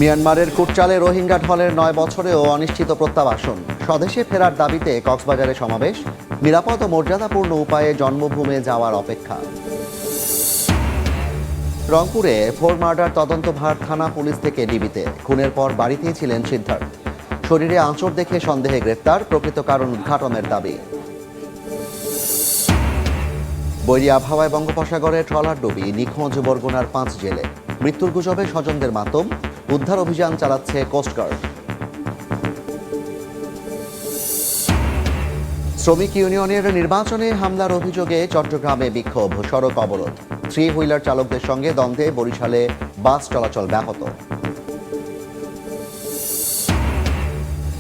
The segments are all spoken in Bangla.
মিয়ানমারের কুটচালে রোহিঙ্গা ঢলের ৯ বছরেও অনিশ্চিত প্রত্যাবাসন। স্বদেশে ফেরার দাবিতে কক্সবাজারে সমাবেশ, নিরাপদ ও মর্যাদাপূর্ণ উপায়ে জন্মভূমে যাওয়ার অপেক্ষা। রংপুরে ফোর মার্ডার তদন্তভার থানা পুলিশ থেকে ডিবিতে। খুনের পর বাড়িতেই ছিলেন সিদ্ধার্থ। শরীরে আঁচড় দেখে সন্দেহে গ্রেপ্তার, প্রকৃত কারণ উদ্ঘাটনের দাবি। বৈরী আবহাওয়ায় বঙ্গোপসাগরে ট্রলার ডুবি, নিখোঁজ বরগুনার 5 জেলে। মৃত্যুর গুজবে স্বজনদের মাতম, উদ্ধার অভিযান চালাচ্ছে কোস্টগার্ড। শ্রমিক ইউনিয়নের নির্বাচনে হামলার অভিযোগে চট্টগ্রামে বিক্ষোভ, সড়ক অবরোধ। 3 হুইলার চালকদের সঙ্গে দ্বন্দ্বে বরিশালে বাস চলাচল ব্যাহত।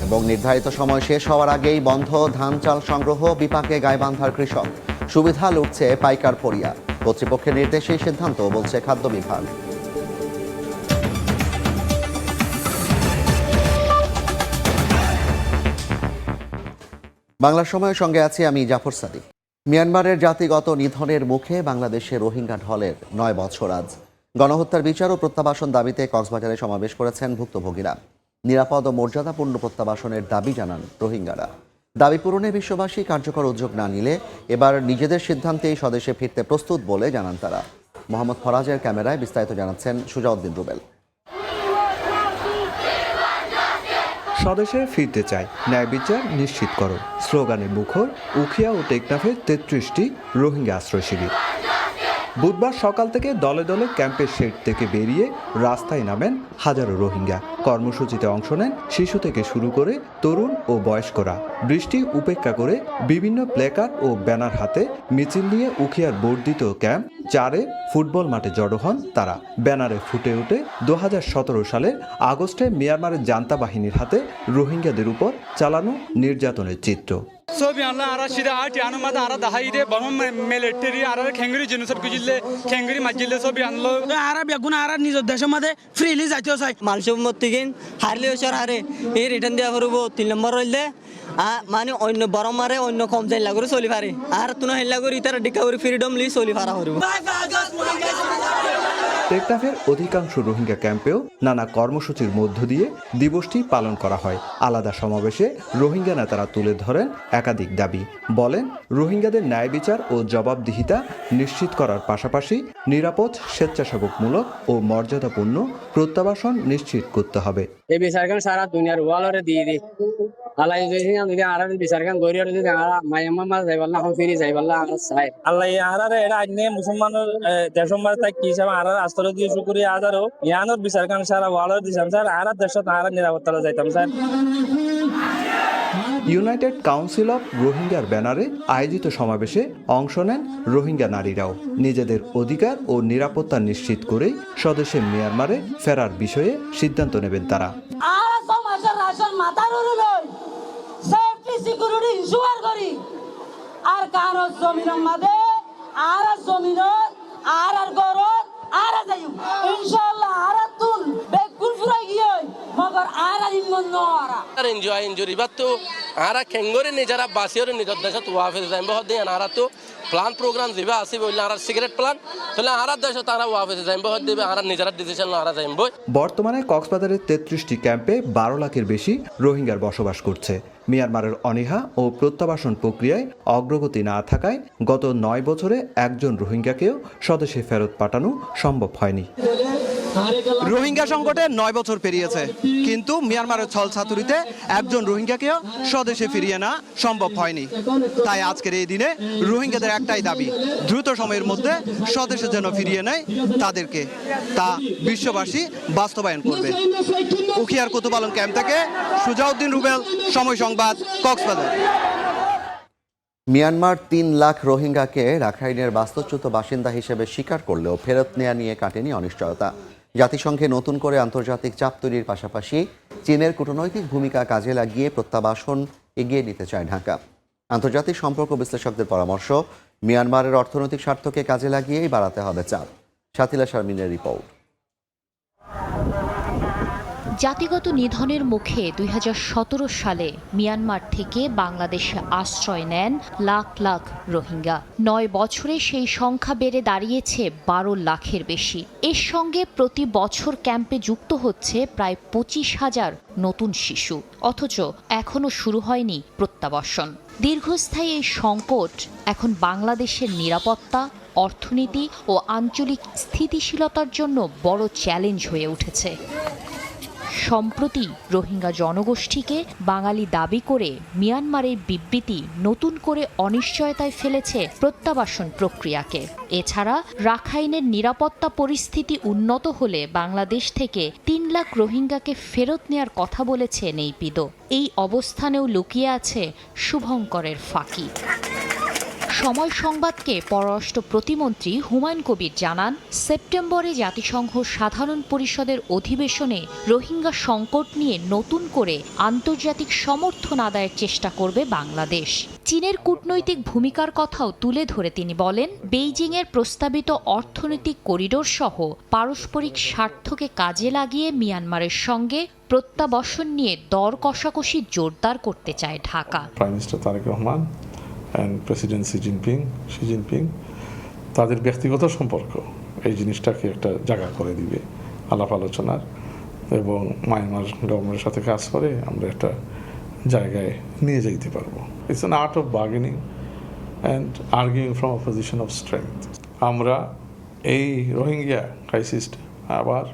এবং নির্ধারিত সময় শেষ হওয়ার আগেই বন্ধ ধান চাল সংগ্রহ, বিপাকে গাইবান্ধার কৃষক। সুবিধা লুটছে পাইকার পরিয়া। কর্তৃপক্ষের নির্দেশেই সিদ্ধান্ত, বলছে খাদ্য বিভাগ। বাংলা সময়ের সঙ্গে আছি আমি জাফর সাদিক। মিয়ানমারের জাতিগত নিধনের মুখে বাংলাদেশে রোহিঙ্গা ঢলের 9 বছর আজ। গণহত্যার বিচার ও প্রত্যাবাসন দাবিতে কক্সবাজারে সমাবেশ করেছেন ভুক্তভোগীরা। নিরাপদ ও মর্যাদাপূর্ণ প্রত্যাবাসনের দাবি জানান রোহিঙ্গারা। দাবি পূরণে বিশ্ববাসী কার্যকর উদ্যোগ না নিলে এবার নিজেদের সিদ্ধান্তেই স্বদেশে ফিরতে প্রস্তুত বলে জানান তারা। মোহাম্মদ ফরাজের ক্যামেরায় বিস্তারিত জানাচ্ছেন সুজাউদ্দিন রুবেল। স্বদেশে ফিরতে চাই, ন্যায় বিচার নিশ্চিত করো স্লোগানে মুখর উখিয়া ও টেকনাফের 33টি রোহিঙ্গা আশ্রয় শিবির। বুধবার সকাল থেকে দলে দলে ক্যাম্পের শেড থেকে বেরিয়ে রাস্তায় নামেন হাজারো রোহিঙ্গা। কর্মসূচিতে অংশ নেন শিশু থেকে শুরু করে তরুণ ও বয়স্করা। বৃষ্টি উপেক্ষা করে বিভিন্ন প্ল্যাকার্ড ও ব্যানার হাতে মিছিল নিয়ে উখিয়ার বর্ধিত ক্যাম্প 4-এ ফুটবল মাঠে জড়ো হন তারা। ব্যানারে ফুটে ওঠে 2017 সালের আগস্টে মিয়ানমারের জান্তা বাহিনীর হাতে রোহিঙ্গাদের উপর চালানো নির্যাতনের চিত্র। sobi alla ara shida ati anumada ara dahaide bonom military ara khengri jinusar kujille khengri majille sobi anlo ara beguna ara নিজের দেশের মধ্যে ফ্রিলি যাইতেও চাই। মানুষের মধ্যে হারলে ওসর হারে এই রিটার্ন দেওয়া করব 3 নম্বর হইলে মানে অন্য বড় মারে অন্য কম যাই লাগরে চলি পারে আর তুনো হেল্লা করি তার ডিকাউরি ফ্রিডম লি চলি পারা হইব। টেকনাফের অধিকাংশ রোহিঙ্গা ক্যাম্পেও নানা কর্মসূচির মধ্য দিয়ে দিবসটি পালন করা হয়। আলাদা সমাবেশে রোহিঙ্গা নেতারা তুলে ধরেন একাধিক দাবি। বলেন, রোহিঙ্গাদের ন্যায় বিচার ও জবাবদিহিতা নিশ্চিত করার পাশাপাশি নিরাপদ, স্বেচ্ছাসেবকমূলক ও মর্যাদাপূর্ণ প্রত্যাবাসন নিশ্চিত করতে হবে। এই বিচারখান সারা দুনিয়ার ওয়ালরে দিয়ে দিই আল্লাহ যদি আর বিচারখান গরিয়ার যদি মায়ামা মাছ যাইবাল না ফিরি যাইবাল না চাই alla ara era agne musulmaner deshomar ta ki sama ara astro দিয়ে শুকরিয়া আদারও ইয়ানোর বিচার কান সারা ওয়ালার দিশাম স্যার ara দেশত ara নিরাপত্তা যাইতাম স্যার। ইউনাইটেড কাউন্সিল অফ রোহিঙ্গার ব্যানারে আয়োজিত সমাবেশে অংশ নেন রোহিঙ্গা নারীরাও। নিজেদের অধিকার ও নিরাপত্তা নিশ্চিত করেই স্বদেশে মিয়ানমারে ফেরার বিষয়ে সিদ্ধান্ত নেবেন তারা। আর কারো জমিনের মাঝে আর জমিনের আর গরর আর যাই ইনশাআল্লাহ আর তুল বেকুল ফুরাই গিয়ে মগর আর ইমন নরা আর এনজয় বাতো আরা খেঙ্গরে নিজরা বাসিয়রে নিজর দেশত ওয়াফে যাইব হদে আরা তো প্ল্যান প্রোগ্রাম দিবা আসি বইলা আর সিগারেট প্ল্যান তাহলে আরা দেশত তারা ওয়াফে যাইব হদে আর নিজরা ডিসিশন আরা যাইব। বর্তমানে কক্সবাজারের 33টি ক্যাম্পে 12 লাখের বেশি রোহিঙ্গার বসবাস করছে। মিয়ানমারের অনীহা ও প্রত্যাবাসন প্রক্রিয়ায় অগ্রগতি না থাকায় গত 9 বছরে একজন রোহিঙ্গাকেও স্বদেশে ফেরত পাঠানো সম্ভব হয়নি। রোহিঙ্গা সংকটে 9 বছর পেরিয়েছে, কিন্তু মিয়ানমারের ছলছাতুরিতে একজন রোহিঙ্গাকেও স্বদেশে ফিরিয়ে না সম্ভব হয়নি। তাই আজকের এই দিনে রোহিঙ্গাদের একটাই দাবি, দ্রুত সময়ের মধ্যে স্বদেশে যেন ফিরিয়ে নেয় তাদেরকে। তা বিশ্ববাসী বাস্তবায়ন করবে। উখিয়ার কোতোপালং ক্যাম্প থেকে সুজাউদ্দিন রুবেল, সময় সংবাদ, কক্সবাজার। মিয়ানমার 3 লাখ রোহিঙ্গাকে রাখাইনের বাস্তুচ্যুত বাসিন্দা হিসেবে স্বীকার করলেও ফেরত নেওয়া নিয়ে কাটেনি অনিশ্চয়তা। জাতিসংঘে নতুন করে আন্তর্জাতিক চাপ তৈরির পাশাপাশি চীনের কূটনৈতিক ভূমিকা কাজে লাগিয়ে প্রত্যাবাসন এগিয়ে নিতে চায় ঢাকা। আন্তর্জাতিক সম্পর্ক বিশ্লেষকদের পরামর্শ, মিয়ানমারের অর্থনৈতিক স্বার্থকে কাজে লাগিয়েই বাড়াতে হবে চাপ। সাথিলা শারমিনের রিপোর্ট। জাতিগত নিধনের মুখে ২০১৭ সালে মিয়ানমার থেকে বাংলাদেশে আশ্রয় নেন লাখ লাখ রোহিঙ্গা। ৯ বছরে সেই সংখ্যা বেড়ে দাঁড়িয়েছে ১২ লাখের বেশি। এর সঙ্গে প্রতি বছর ক্যাম্পে যুক্ত হচ্ছে প্রায় ২৫,০০০ নতুন শিশু। অথচ এখনও শুরু হয়নি প্রত্যাবাসন। দীর্ঘস্থায়ী এই সংকট এখন বাংলাদেশের নিরাপত্তা, অর্থনীতি ও আঞ্চলিক স্থিতিশীলতার জন্য বড় চ্যালেঞ্জ হয়ে উঠেছে। সম্প্রতি রোহিঙ্গা জনগোষ্ঠীকে বাঙালি দাবি করে মিয়ানমারের বিবৃতি নতুন করে অনিশ্চয়তায় ফেলেছে প্রত্যাবাসন প্রক্রিয়াকে। এছাড়া রাখাইনের নিরাপত্তা পরিস্থিতি উন্নত হলে বাংলাদেশ থেকে ৩ লাখ রোহিঙ্গাকে ফেরত নেয়ার কথা বলেছে নেইপিদো। এই অবস্থানেও লুকিয়ে আছে শুভঙ্করের ফাঁকি। সময় সংবাদকে পররাষ্ট্র প্রতিমন্ত্রী হুমায়ুন কবির জানান, সেপ্টেম্বরে জাতিসংঘ সাধারণ পরিষদের অধিবেশনে রোহিঙ্গা সংকট নিয়ে নতুন করে আন্তর্জাতিক সমর্থন আদায়ের চেষ্টা করবে বাংলাদেশ। চীনের কূটনৈতিক ভূমিকার কথাও তুলে ধরে তিনি বলেন, বেইজিংয়ের প্রস্তাবিত অর্থনৈতিক করিডোর সহ পারস্পরিক স্বার্থকে কাজে লাগিয়ে মিয়ানমারের সঙ্গে প্রত্যাবাসন নিয়ে দর কষাকষি জোরদার করতে চায় Dhaka. Prime minister Tarique Rahman and president Xi Jinping তাদের ব্যক্তিগত সম্পর্ক এই জিনিসটাকে একটা জায়গা করে দিবে আলাপ আলোচনার, এবং মায়ানমার গভর্নমেন্টের সাথে কাজ করে আমরা একটা জায়গায় নিয়ে যেতে পারবো। It's an art of bargaining and arguing from a position of strength. আমরা এই রোহিঙ্গা ক্রাইসিসটা আবার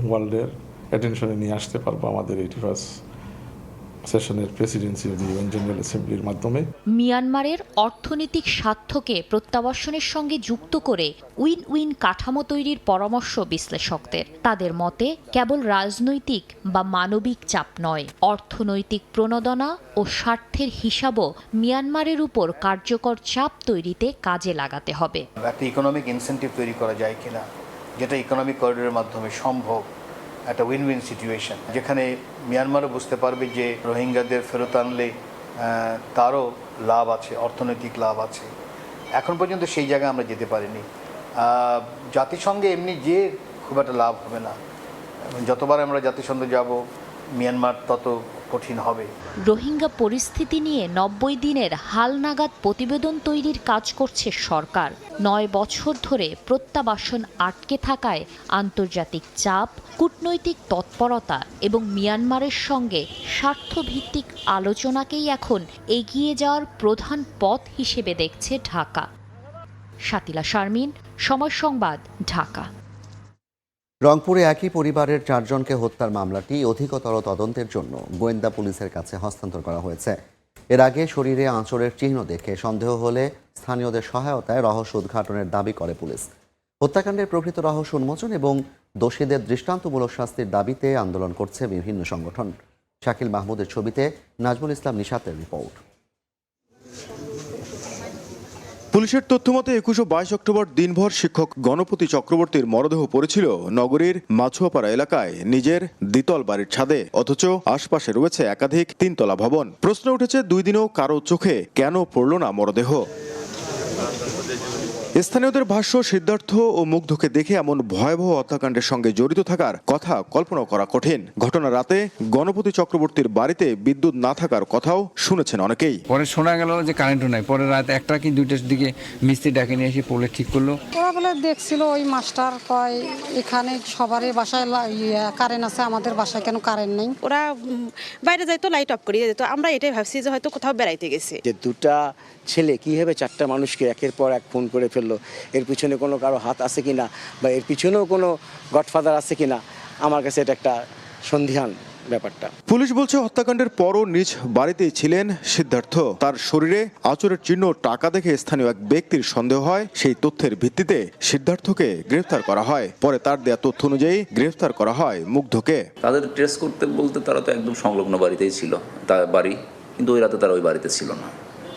ওয়ার্ল্ডের অ্যাটেনশনে নিয়ে আসতে পারবো আমাদের 81st সেশনের প্রেসিডেন্সি অফ ইউএন জেনারেল অ্যাসেম্বলির মাধ্যমে। মিয়ানমারের অর্থনৈতিক স্বার্থকে প্রত্যাবাসনের সঙ্গে যুক্ত করে উইন উইন কাঠামো তৈরির পরামর্শ বিশ্লেষকদের। তাদের মতে কেবল রাজনৈতিক বা মানবিক চাপ নয়, অর্থনৈতিক প্রণোদনা ও স্বার্থের হিসাবও মিয়ানমারের উপর কার্যকর চাপ তৈরিতে কাজে লাগাতে হবে। একটা ইকোনমিক ইনসেন্টিভ তৈরি করা যায় কিনা, যেটা ইকোনমিক করিডোরের মাধ্যমে সম্ভব, একটা উইন উইন সিচুয়েশন, যেখানে মিয়ানমারও বুঝতে পারবে যে রোহিঙ্গাদের ফেরত আনলে তারও লাভ আছে, অর্থনৈতিক লাভ আছে। এখন পর্যন্ত সেই জায়গায় আমরা যেতে পারিনি। জাতিসংঘে এমনি যে খুব একটা লাভ হবে না, যতবার আমরা জাতিসংঘে যাব মিয়ানমার তত কঠিন হবে। রোহিঙ্গা পরিস্থিতি নিয়ে ৯০ দিনের হালনাগাদ প্রতিবেদন তৈরির কাজ করছে সরকার। ৯ বছর ধরে প্রত্যাবাসন আটকে থাকায় আন্তর্জাতিক চাপ, কূটনৈতিক তৎপরতা এবং মিয়ানমারের সঙ্গে স্বার্থভিত্তিক আলোচনাকেই এখন এগিয়ে যাওয়ার প্রধান পথ হিসেবে দেখছে ঢাকা। শাতিলা শারমিন, সময় সংবাদ, ঢাকা। রংপুরে একই পরিবারের 4 জনকে হত্যার মামলাটি অধিকতর তদন্তের জন্য গোয়েন্দা পুলিশের কাছে হস্তান্তর করা হয়েছে। এর আগে শরীরে আঁচড়ের চিহ্ন দেখে সন্দেহ হলে স্থানীয়দের সহায়তায় রহস্য উদ্ঘাটনের দাবি করে পুলিশ। হত্যাকাণ্ডের প্রকৃত রহস্য উন্মোচন এবং দোষীদের দৃষ্টান্তমূলক শাস্তির দাবিতে আন্দোলন করছে বিভিন্ন সংগঠন। শাকিল মাহমুদের ছবিতে নাজমুল ইসলাম নিশাতের রিপোর্ট। পুলিশের তথ্যমতে 21 ও 22 অক্টোবর দিনভর শিক্ষক গণপতি চক্রবর্তীর মরদেহ পড়েছিল নগরীর মাছুয়াপাড়া এলাকায় নিজের দ্বিতল বাড়ির ছাদে, অথচ আশপাশে রয়েছে একাধিক 3তলা ভবন। প্রশ্ন উঠেছে 2 দিনেও কারো চোখে কেন পড়ল না মরদেহ। স্থানীয়দের ভাষ্য, সিদ্ধার্থ ও মুগ্ধকে দেখে এমন ভয়াবহ হত্যাকাণ্ডের সঙ্গে জড়িত থাকার কথা কল্পনা করা কঠিন। ঘটনা রাতে গণপতি চক্রবর্তীর বাড়িতে বিদ্যুৎ না থাকার কথাও শুনেছেন অনেকেই। পরে শোনা গেল যে কারেন্টও নাই। পরে রাত 1টা কি 2টার দিকে মিস্ত্রি ডাকে নিয়ে এসে পোলে ঠিক করলো। ওরা বলে দেখছিল ওই মাস্টার কয় এখানে সবারই বাসায় কারেন্ট আছে, আমাদের বাসায় কেন কারেন্ট নেই। ওরা বাইরে যাইতো, লাইট অফ করিয়ে যেত। আমরা এটাই ভাবছি যে হয়তো কোথাও বেড়াইতে গেছে। যে 2টা ছেলে কীভাবে 4টা মানুষকে একের পর এক খুন করে ফেললো, এর পিছনে কোনো কারো হাত আছে কিনা বা এর পিছনেও কোনো গডফাদার আছে কিনা, আমার কাছে এটা একটা সন্দিহান ব্যাপারটা। পুলিশ বলছে হত্যাকাণ্ডের পরও নিজ বাড়িতেই ছিলেন সিদ্ধার্থ। তার শরীরে আঁচড়ের চিহ্ন, টাকা দেখে স্থানীয় এক ব্যক্তির সন্দেহ হয়। সেই তথ্যের ভিত্তিতে সিদ্ধার্থকে গ্রেফতার করা হয়। পরে তার দেয়া তথ্য অনুযায়ী গ্রেফতার করা হয় মুগ্ধকে। তাদের ট্রেস করতে বলতে তারা তো একদম সংলগ্ন বাড়িতেই ছিল, তার বাড়ি, কিন্তু ওই রাতে তারা ওই বাড়িতে ছিল না,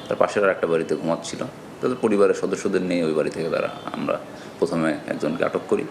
তার পাশের আর একটা বাড়িতে ঘুমাচ্ছিল। তাদের পরিবারের সদস্যদের নিয়ে ওই বাড়ি থেকে আমরা প্রথমে একজনকে আটক করি,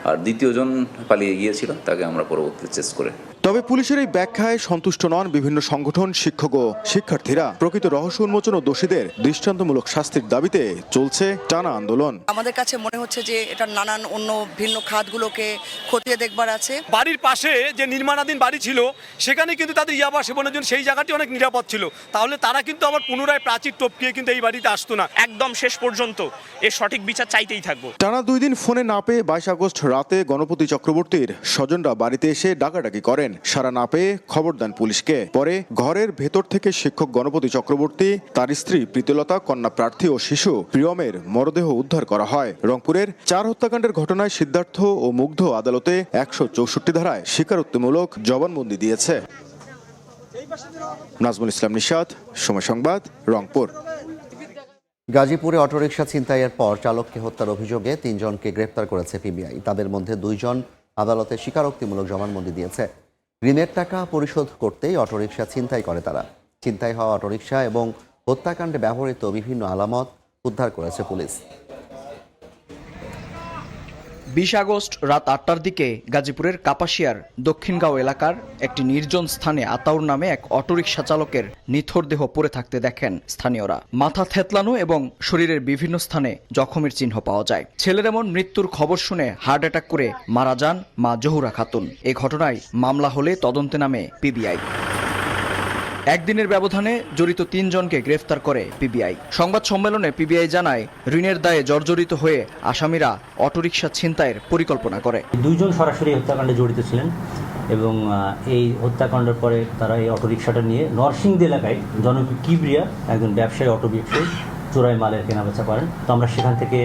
আর দ্বিতীয়জন পালিয়ে গিয়েছিল, তাকে আমরা পরবর্তীতে চেস করে। তবে পুলিশের এই ব্যাখ্যায় সন্তুষ্ট নন বিভিন্ন সংগঠন, শিক্ষক ও শিক্ষার্থীরা। প্রকৃত রহস্য উন্মোচন ও দোষীদের দৃষ্টান্তমূলক শাস্তির দাবিতে চলছে টানা আন্দোলন। আমাদের কাছে মনে হচ্ছে যে এটা নানান অন্য ভিন্ন খাতগুলোকে খতিয়ে দেখবার আছে। বাড়ির পাশে যে নির্মাণাধীন বাড়ি ছিল সেখানে কিন্তু তাদের ইয়াবা সেবনের জন্য সেই জায়গাটি অনেক নিরাপদ ছিল, তাহলে তারা কিন্তু আবার পুনরায় প্রাচীর টপকিয়ে কিন্তু এই বাড়িতে আসতো না। একদম শেষ পর্যন্ত এর সঠিক বিচার চাইতেই থাকবো। টানা 2 দিন ফোনে না পেয়ে 22 আগস্ট রাতে গণপতি চক্রবর্তীর স্বজনরা বাড়িতে এসে ডাকাডাকি করেন। সাড়া না পেয়ে খবর দেন পুলিশকে। পরে ঘরের ভেতর থেকে শিক্ষক গণপতি চক্রবর্তী, তার স্ত্রী প্রীতিলতা, কন্যা প্রার্থী ও শিশু প্রিয়মের মরদেহ উদ্ধার করা হয়। রংপুরের 4 হত্যাকাণ্ডের ঘটনায় সিদ্ধার্থ ও মুগ্ধ আদালতে 164 ধারায় স্বীকারোক্তিমূলক জবানবন্দি দিয়েছে। নাজমুল ইসলাম নিশাত, সময় সংবাদ, রংপুর। গাজীপুরে অটোরিকশা ছিনতাইয়ের পর চালককে হত্যার অভিযোগে 3 জনকে গ্রেপ্তার করেছে পিবিআই। তাদের মধ্যে 2 জন আদালতে স্বীকারোক্তিমূলক জবানবন্দি দিয়েছে। ঋণের টাকা পরিশোধ করতেই অটোরিকশা ছিনতাই করে তারা। ছিনতাই হওয়া অটোরিকশা এবং হত্যাকাণ্ডে ব্যবহৃত বিভিন্ন আলামত উদ্ধার করেছে পুলিশ। 20 আগস্ট রাত 8টার দিকে গাজীপুরের কাপাসিয়ার দক্ষিণগাঁও এলাকার একটি নির্জন স্থানে আতাউর নামে এক অটোরিকশা চালকের নিথর দেহ পড়ে থাকতে দেখেন স্থানীয়রা। মাথা থেতলানো এবং শরীরের বিভিন্ন স্থানে জখমের চিহ্ন পাওয়া যায়। ছেলের এমন মৃত্যুর খবর শুনে হার্ট অ্যাটাক করে মারা যান মা জহুরা খাতুন। এ ঘটনায় মামলা হলে তদন্তে নামে পিবিআই। একদিনের ব্যবধানে জড়িত 3 জনকে গ্রেফতার করে পিবিআই। সংবাদ সম্মেলনে পিবিআই জানায়, ঋণের দায়ে জর্জরিত হয়ে আসামিরা অটোরিকশা ছিনতাইয়ের পরিকল্পনা করে। 2 জন সরাসরি হত্যাকাণ্ডে জড়িত ছিলেন এবং এই হত্যাকাণ্ডের পরে তারা এই অটোরিকশাটা নিয়ে নরসিংদী এলাকায় জনপ্রিয় কিবরিয়া একজন ব্যবসায়ী অটো ব্যবসায়ী চোরাই মালের কেনাবেচা করেন। তো আমরা সেখান থেকে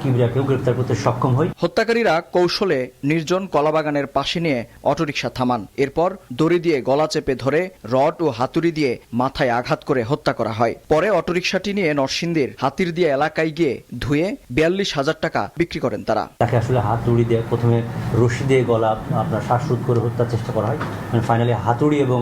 কিবরিয়াকেও গ্রেফতার করতে সক্ষম হই। হত্যাকারীরা কৌশলে নির্জন কলাবাগানের পাশে নিয়ে অটোরিকশা থামান। এরপর দড়ি দিয়ে গলা চেপে ধরে রড ও হাতুড়ি দিয়ে মাথায় আঘাত করে হত্যা করা হয়। পরে অটোরিকশাটি নিয়ে নরসিংদীর হাতির দিয়ে এলাকায় গিয়ে ধুয়ে 42,000 টাকা বিক্রি করেন তারা। তাকে আসলে হাতুড়ি দিয়ে প্রথমে রশি দিয়ে গলা আপনার শ্বাসরোধ করে হত্যার চেষ্টা করা হয়। ফাইনালি হাতুড়ি এবং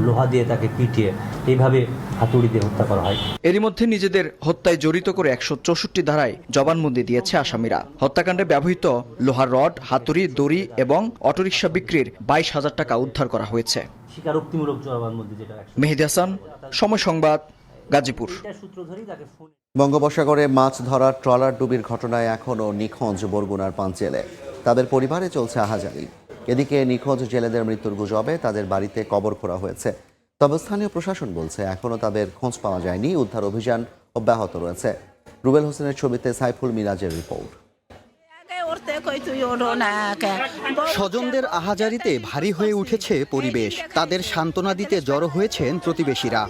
লোহা দিয়ে তাকে পিটিয়ে এইভাবে হাতুড়ি দিয়ে হত্যা করা হয়। এরই মধ্যে নিজেদের হত্যায় জড়িত করে 164 ধারায় জবানবন্দি দিয়েছে আসামিরা। হত্যাকাণ্ডে ব্যবহৃত লোহার রড, হাতুড়ি, দড়ি এবং অটোরিকশা বিক্রির 22,000 টাকা উদ্ধার করা হয়েছে। স্বীকারোক্তিমূলক জবানবন্দি যেটা। মেহেদী হাসান, সময় সংবাদ, গাজীপুর। বঙ্গোপসাগরে মাছ ধরার ট্রলার ডুবির ঘটনায় এখনও নিখোঁজ বরগুনার 5 জেলে। তাদের পরিবারে চলছে আহাজারি। এদিকে নিখোঁজ জেলেদের মৃত্যুর গুজবে তাদের বাড়িতে কবর খোঁড়া হয়েছে। তবে স্থানীয় প্রশাসন বলছে এখনও তাদের খোঁজ পাওয়া যায়নি। উদ্ধার অভিযান অব্যাহত রয়েছে। রুবেল হোসেনের ছবিতে সাইফুল মিরাজের রিপোর্ট। স্বজনদের আহাজারিতে ভারী হয়ে উঠেছে পরিবেশ। তাদের সান্ত্বনা দিতে জড়ো হয়েছেন প্রতিবেশীরা।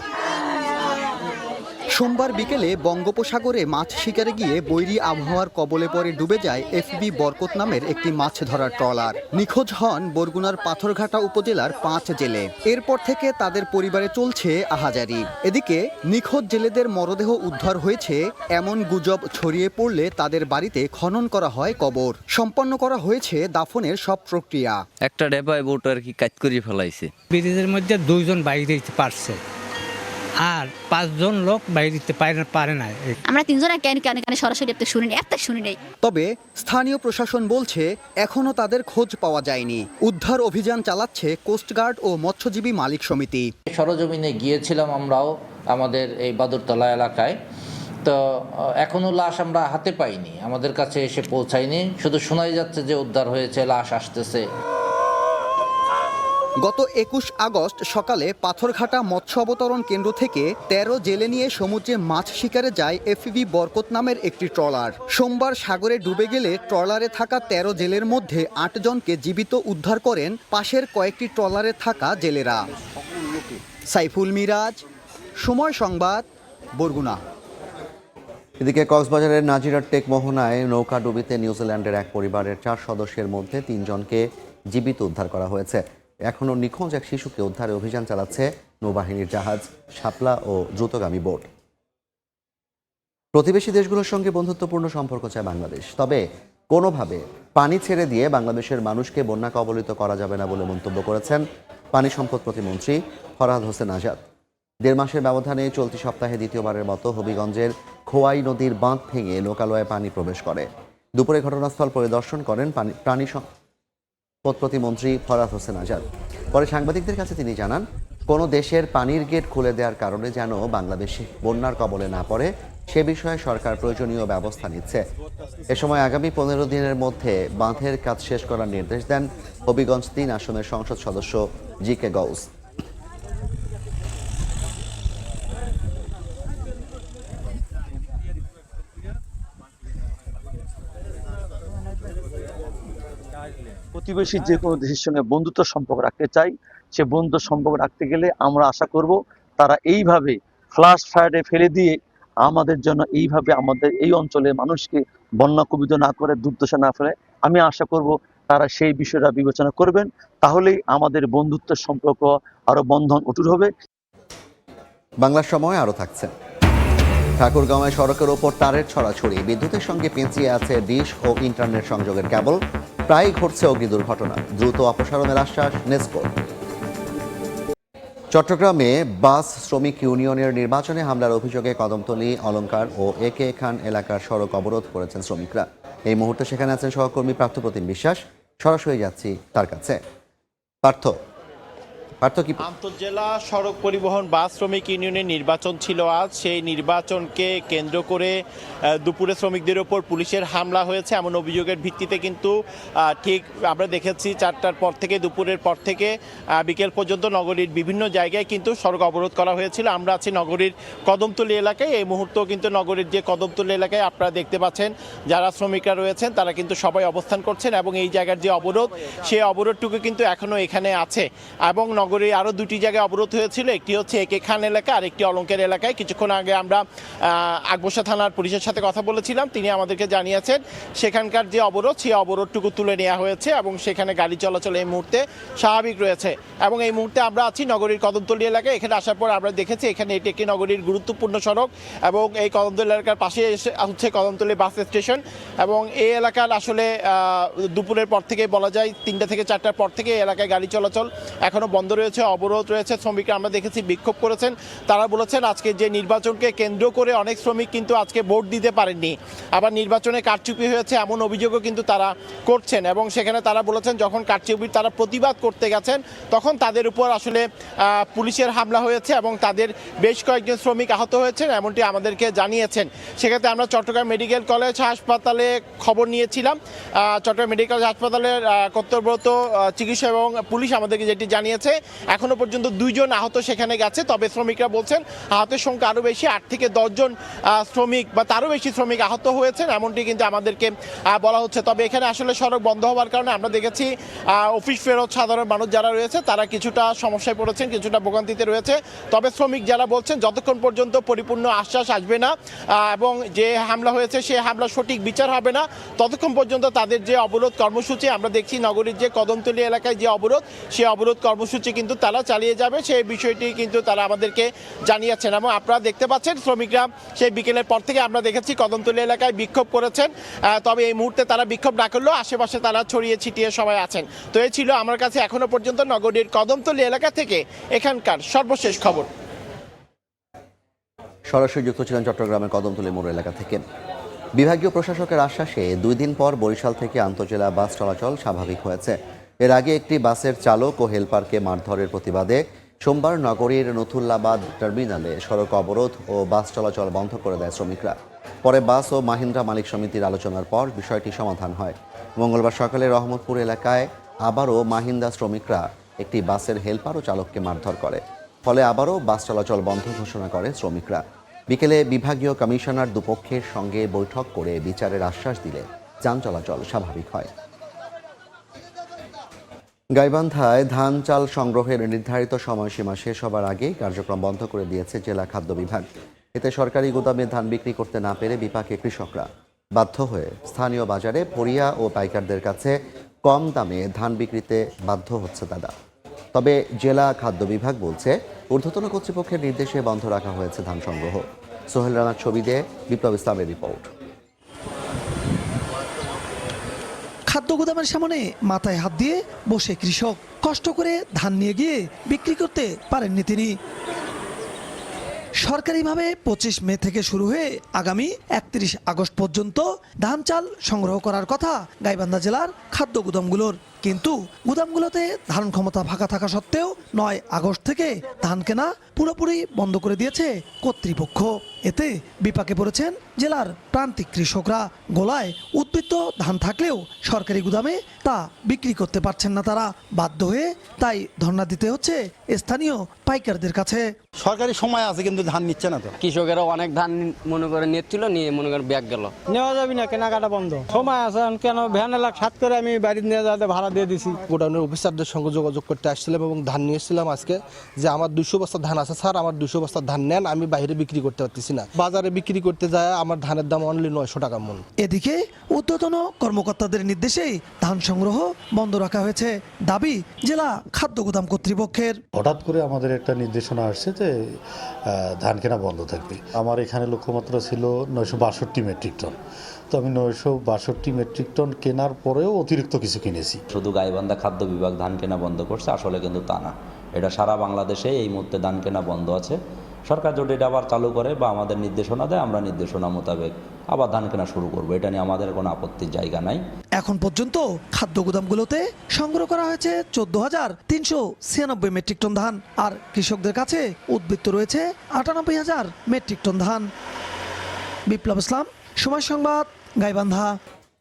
সোমবার বিকেলে বঙ্গোপসাগরে মাছ শিকারে গিয়ে বৈরী আবহাওয়ার কবলে পড়ে ডুবে যায় এফবি বরকত নামের একটি মাছ ধরার ট্রলার। নিখোঁজ হন বরগুনার পাথরঘাটা উপজেলার 5 জেলে। এরপর থেকে তাদের পরিবারে চলছে আহাজারি। এদিকে নিখোঁজ জেলেদের মরদেহ উদ্ধার হয়েছে এমন গুজব ছড়িয়ে পড়লে তাদের বাড়িতে খনন করা হয় কবর। সম্পন্ন করা হয়েছে দাফনের সব প্রক্রিয়া। একটা ডেপায় বোট আর কি কাজ করে ফেলাইছে। ব্রিজের মধ্যে 2 জন বাইরে দিতে পারছে আর 5 জন লোক বাইরে দিতে পারে না। আমরা 3 জন কানে সরাসরি শুনি নাই। তবে স্থানীয় প্রশাসন বলছে এখনো তাদের খোঁজ পাওয়া যায়নি। উদ্ধার অভিযান চালাচ্ছে কোস্টগার্ড ও মৎস্যজীবী মালিক সমিতি। সরজমিনে গিয়েছিলাম আমরাও আমাদের এই বাদুরতলা এলাকায়। তো এখনো লাশ আমরা হাতে পাইনি, আমাদের কাছে এসে পৌঁছায়নি। শুধু শোনাই যাচ্ছে যে উদ্ধার হয়েছে, লাশ আসতেছে। গত 21 আগস্ট সকালে পাথরঘাটা মৎস্য অবতরণ কেন্দ্র থেকে 13 জেলে নিয়ে সমুদ্রে মাছ শিকারে যায় এফবি বরকত নামের একটি ট্রলার। সোমবার সাগরে ডুবে গেলে ট্রলারে থাকা 13 জেলের মধ্যে 8 জনকে জীবিত উদ্ধার করেন পাশের কয়েকটি ট্রলারে থাকা জেলেরা। সাইফুল মিরাজ, সময় সংবাদ, বরগুনা। এদিকে কক্সবাজারের নাজিরার টেক মোহনায় নৌকা ডুবিতে নিউজিল্যান্ডের এক পরিবারের 4 সদস্যের মধ্যে 3 জনকে জীবিত উদ্ধার করা হয়েছে। এখনও নিখোঁজ এক শিশুকে উদ্ধারে অভিযান চালাচ্ছে নৌবাহিনীর জাহাজ, শাপলা ও দ্রুতগামী বোট। প্রতিবেশী দেশগুলোর সঙ্গে বন্ধুত্বপূর্ণ সম্পর্ক চায় বাংলাদেশ। তবে কোনোভাবে পানি ছেড়ে দিয়ে বাংলাদেশের মানুষকে বন্যা কবলিত করা যাবে না বলে মন্তব্য করেছেন পানি সম্পদ প্রতিমন্ত্রী ফরহাদ হোসেন আজাদ। 1.5 মাসের ব্যবধানে চলতি সপ্তাহে দ্বিতীয়বারের মতো হবিগঞ্জের খোয়াই নদীর বাঁধ ভেঙে লোকালয়ে পানি প্রবেশ করে। দুপুরে ঘটনাস্থল পরিদর্শন করেন পথ প্রতিমন্ত্রী ফরহাদ হোসেন আজাদ। পরে সাংবাদিকদের কাছে তিনি জানান, কোনো দেশের পানির গেট খুলে দেওয়ার কারণে যেন বাংলাদেশে বন্যার কবলে না পড়ে সে বিষয়ে সরকার প্রয়োজনীয় ব্যবস্থা নিচ্ছে। এ সময় আগামী 15 দিনের মধ্যে বাঁধের কাজ শেষ করার নির্দেশ দেন হবিগঞ্জ 3 আসনের সংসদ সদস্য জি.কে. গৌস। প্রতিবেশী যে কোনো দেশের সঙ্গে বন্ধুত্ব সম্পর্ক রাখতে চাই, সে বন্ধুত্ব সম্পর্ক রাখতে গেলে আমরা আশা করব তারা এইভাবে ফ্লাশ ফায়ারে ফেলে দিয়ে আমাদের জন্য এইভাবে আমাদের এই অঞ্চলে মানুষকে বন্যা কবিত না করে দুর্দশা না ফেলে আমি আশা করব তারা সেই বিষয়টা বিবেচনা করবেন। তাহলেই আমাদের বন্ধুত্বের সম্পর্ক আরো বন্ধন অটুট হবে। বাংলার সময় আরও থাকছে। ঠাকুরগাঁওয়ে সড়কের ওপর তারের ছড়াছড়ি, বিদ্যুতের সঙ্গে পেঁচিয়ে আছে ডিশ ও ইন্টারনেট সংযোগের কেবল। প্রায়ই ঘটছে অগ্নি দুর্ঘটনা, দ্রুত অপসারণের আশ্বাস নেসকোর। চট্টগ্রামে বাস শ্রমিক ইউনিয়নের নির্বাচনে হামলার অভিযোগে কদমতলী, অলঙ্কার ও একে খান এলাকার সড়ক অবরোধ করেছেন শ্রমিকরা। এই মুহূর্তে সেখানে আছেন সহকর্মী পার্থপ্রতিম বিশ্বাস। সরাসরি যাচ্ছি তার কাছে। পার্থ, কি আন্তঃজেলা সড়ক পরিবহন বাস শ্রমিক ইউনিয়নের নির্বাচন ছিল আজ। সেই নির্বাচনকে কেন্দ্র করে দুপুরে শ্রমিকদের ওপর পুলিশের হামলা হয়েছে এমন অভিযোগের ভিত্তিতে কিন্তু ঠিক আমরা দেখেছি 4টার পর থেকে, দুপুরের পর থেকে বিকেল পর্যন্ত নগরীর বিভিন্ন জায়গায় কিন্তু সড়ক অবরোধ করা হয়েছিল। আমরা আছি নগরীর কদমতলী এলাকায়। এই মুহূর্তেও কিন্তু নগরীর যে কদমতলী এলাকায় আপনারা দেখতে পাচ্ছেন যারা শ্রমিকরা রয়েছেন তারা কিন্তু সবাই অবস্থান করছেন এবং এই জায়গার যে অবরোধ, সেই অবরোধটুকু কিন্তু এখনও এখানে আছে। এবং নগরীর আরও দুটি জায়গায় অবরোধ হয়েছিল, একটি হচ্ছে একে খান এলাকা আর একটি অলঙ্কার এলাকায়। কিছুক্ষণ আগে আমরা আকবশা থানার পুলিশের সাথে কথা বলেছিলাম, তিনি আমাদেরকে জানিয়েছেন সেখানকার যে অবরোধ, সেই অবরোধটুকু তুলে নেওয়া হয়েছে এবং সেখানে গাড়ি চলাচল এই মুহূর্তে স্বাভাবিক রয়েছে। এবং এই মুহূর্তে আমরা আছি নগরীর কদমতলী এলাকায়। এখানে আসার পর আমরা দেখেছি এখানে এটি একটি নগরীর গুরুত্বপূর্ণ সড়ক এবং এই কদমতলী এলাকার পাশে হচ্ছে কদমতলী বাস স্টেশন। এবং এই এলাকার আসলে দুপুরের পর থেকে বলা যায় 3টা থেকে 4টার পর থেকে এই এলাকায় গাড়ি চলাচল এখনও বন্ধ রয়েছে, অবরোধ রয়েছে। শ্রমিকরা আমরা দেখেছি বিক্ষোভ করেছেন। তারা বলেছেন আজকে যে নির্বাচনকে কেন্দ্র করে অনেক শ্রমিক কিন্তু আজকে ভোট দিতে পারেননি, আবার নির্বাচনে কারচুপি হয়েছে এমন অভিযোগও কিন্তু তারা করছেন। এবং সেখানে তারা বলেছেন যখন কারচুপির তারা প্রতিবাদ করতে গেছেন তখন তাদের উপর আসলে পুলিশের হামলা হয়েছে এবং তাদের বেশ কয়েকজন শ্রমিক আহত হয়েছেন এমনটি আমাদেরকে জানিয়েছেন। সেক্ষেত্রে আমরা চট্টগ্রাম মেডিকেল কলেজ হাসপাতালে খবর নিয়েছিলাম। চট্টগ্রাম মেডিকেল কলেজ হাসপাতালের কর্তব্যরত চিকিৎসা এবং পুলিশ আমাদেরকে যেটি জানিয়েছে এখনো পর্যন্ত 2 জন আহত সেখানে গেছে। তবে শ্রমিকরা বলছেন আহতের সংখ্যা আরও বেশি, 8 থেকে 10 জন শ্রমিক বা তারও বেশি শ্রমিক আহত হয়েছেন এমনটি কিন্তু আমাদেরকে বলা হচ্ছে। তবে এখানে আসলে সড়ক বন্ধ হওয়ার কারণে আমরা দেখেছি অফিস ফেরত সাধারণ মানুষ যারা রয়েছে তারা কিছুটা সমস্যায় পড়েছেন, কিছুটা ভোগান্তিতে রয়েছে। তবে শ্রমিক যারা বলছেন যতক্ষণ পর্যন্ত পরিপূর্ণ আশ্বাস আসবে না এবং যে হামলা হয়েছে সেই হামলা সঠিক বিচার হবে না, ততক্ষণ পর্যন্ত তাদের যে অবরোধ কর্মসূচি আমরা দেখছি নগরীর যে কদমতলী এলাকায় যে অবরোধ, সেই অবরোধ কর্মসূচি কিন্তু তারা চালিয়ে যাবে, সেই বিষয়টি কিন্তু তারা আমাদেরকে জানিয়েছেন। এবং আপনারা দেখতে পাচ্ছেন শ্রমিকরা সেই বিকেলের পর থেকে আমরা দেখেছি কদমতলী এলাকায় বিক্ষোভ করেছেন। তবে এই মুহূর্তে তারা বিক্ষোভ না করলেও আশেপাশে তারা ছড়িয়ে ছিটিয়ে সবাই আছেন। তো এই ছিল আমার কাছে এখনো পর্যন্ত নগরীর কদমতলী এলাকা থেকে এখানকার সর্বশেষ খবর। সরাসরি যুক্ত ছিলেন চট্টগ্রামের কদমতলী মোড় এলাকা থেকে। বিভাগীয় প্রশাসকের আশ্বাসে 2 দিন পর বরিশাল থেকে আন্তঃজেলা বাস চলাচল স্বাভাবিক হয়েছে। এর আগে একটি বাসের চালক ও হেলপারকে মারধরের প্রতিবাদে সোমবার নগরীর নথুল্লাবাদ টার্মিনালে সড়ক অবরোধ ও বাস চলাচল বন্ধ করে দেয় শ্রমিকরা। পরে বাস ও মাহিন্দ্রা মালিক সমিতির আলোচনার পর বিষয়টি সমাধান হয়। মঙ্গলবার সকালে রহমতপুর এলাকায় আবারও মাহিন্দ্রা শ্রমিকরা একটি বাসের হেলপার ও চালককে মারধর করে, ফলে আবারও বাস চলাচল বন্ধ ঘোষণা করে শ্রমিকরা। বিকেলে বিভাগীয় কমিশনার দুপক্ষের সঙ্গে বৈঠক করে বিচারের আশ্বাস দিলে যান চলাচল স্বাভাবিক হয়। গাইবান্ধায় ধান চাল সংগ্রহের নির্ধারিত সময়সীমা শেষ হবার আগেই কার্যক্রম বন্ধ করে দিয়েছে জেলা খাদ্য বিভাগ। এতে সরকারি গুদামে ধান বিক্রি করতে না পেরে বিপাকে কৃষকরা। বাধ্য হয়ে স্থানীয় বাজারে পরিয়া ও পাইকারদের কাছে কম দামে ধান বিক্রিতে বাধ্য হচ্ছে তারা। তবে জেলা খাদ্য বিভাগ বলছে ঊর্ধ্বতন কর্তৃপক্ষের নির্দেশে বন্ধ রাখা হয়েছে ধান সংগ্রহ। সোহেল রানার ছবি দিয়ে বিপ্লব ইসলামের রিপোর্ট। খাদ্য গুদামের সামনে মাথায় হাত দিয়ে বসে কৃষক, কষ্ট করে ধান নিয়ে গিয়ে বিক্রি করতে পারেননি তিনি। সরকারিভাবে 25 মে থেকে শুরু হয়ে আগামী 31 আগস্ট পর্যন্ত ধান চাল সংগ্রহ করার কথা গাইবান্ধা জেলার খাদ্য গুদামগুলোর, কিন্তু গুদামগুলোতে ধারণ ক্ষমতা ফাঁকা থাকা সত্ত্বেও 9 আগস্ট থেকে ধান কেনা পুরোপুরি বন্ধ করে দিয়েছে কর্তৃপক্ষ। এতে বিপাকে পড়েছেন জেলার প্রান্তিক কৃষকরা। গোলায় উদ্বৃত্ত ধান থাকলেও সরকারি গুদামে তা বিক্রি করতে পারছেন না তারা। বাধ্য হয়ে তাই ধর্ণা দিতে হচ্ছে স্থানীয় পাইকারদের কাছে। সরকারি সময় আছে কিন্তু ধান নিচ্ছে না তো। কৃষকেরা অনেক ধান মনে করে নিচ্ছিল, নিয়ে মনে করে ব্যাগ গেল। নেওয়া যাবে না, কেনাকাটা বন্ধ। সময় আছে কেন, ভ্যান এলাক সাত করে আমি বাড়ি নিয়ে যাতে ভাড়া দিয়ে দিছি। গোডাউনের অফিসারদের সঙ্গে যোগাযোগ করতে আসছিলাম এবং ধান নিয়ে এসেছিলাম আজকে, যে আমার 200 বস্তা ধান আছে স্যার, আমার 200 বস্তা ধান নেন, আমি বাইরে বিক্রি করতে পারতেছি না। বাজারে বিক্রি করতে যায় আমার ধানের দাম অনলি 900 টাকা মন। এদিকে ঊর্ধ্বতন কর্মকর্তাদের নির্দেশেই ধান সংগ্রহ বন্ধ রাখা হয়েছে, দাবি জেলা খাদ্য গুদাম কর্তৃপক্ষের। হঠাৎ করে আমাদের একটা নির্দেশনা আসছে যে ধান কেনা বন্ধ থাকবে। আমার এখানে লক্ষ্যমাত্রা ছিল 962 মেট্রিক টন, তো আমি 962 মেট্রিক টন কেনার পরেও অতিরিক্ত কিছু কিনেছি। শুধু গাইবান্ধা খাদ্য বিভাগ ধান কেনা বন্ধ করছে, আসলে কিন্তু তা না। এটা সারা বাংলাদেশে এই মুহূর্তে ধান কেনা বন্ধ আছে। সরকার যদি এটা আবার চালু করে বা আমাদের নির্দেশনা দেয়, আমরা নির্দেশনা মোতাবেক আবার ধান কেনা শুরু করবো। এটা নিয়ে আমাদের কোনো আপত্তির জায়গা নাই। এখন পর্যন্ত খাদ্য গুদামগুলোতে সংগ্রহ করা হয়েছে 14,396 মেট্রিক টন ধান, আর কৃষকদের কাছে উদ্বৃত্ত রয়েছে 98,000 মেট্রিক টন ধান। বিপ্লব ইসলাম, সময় সংবাদ, গাইবান্ধা।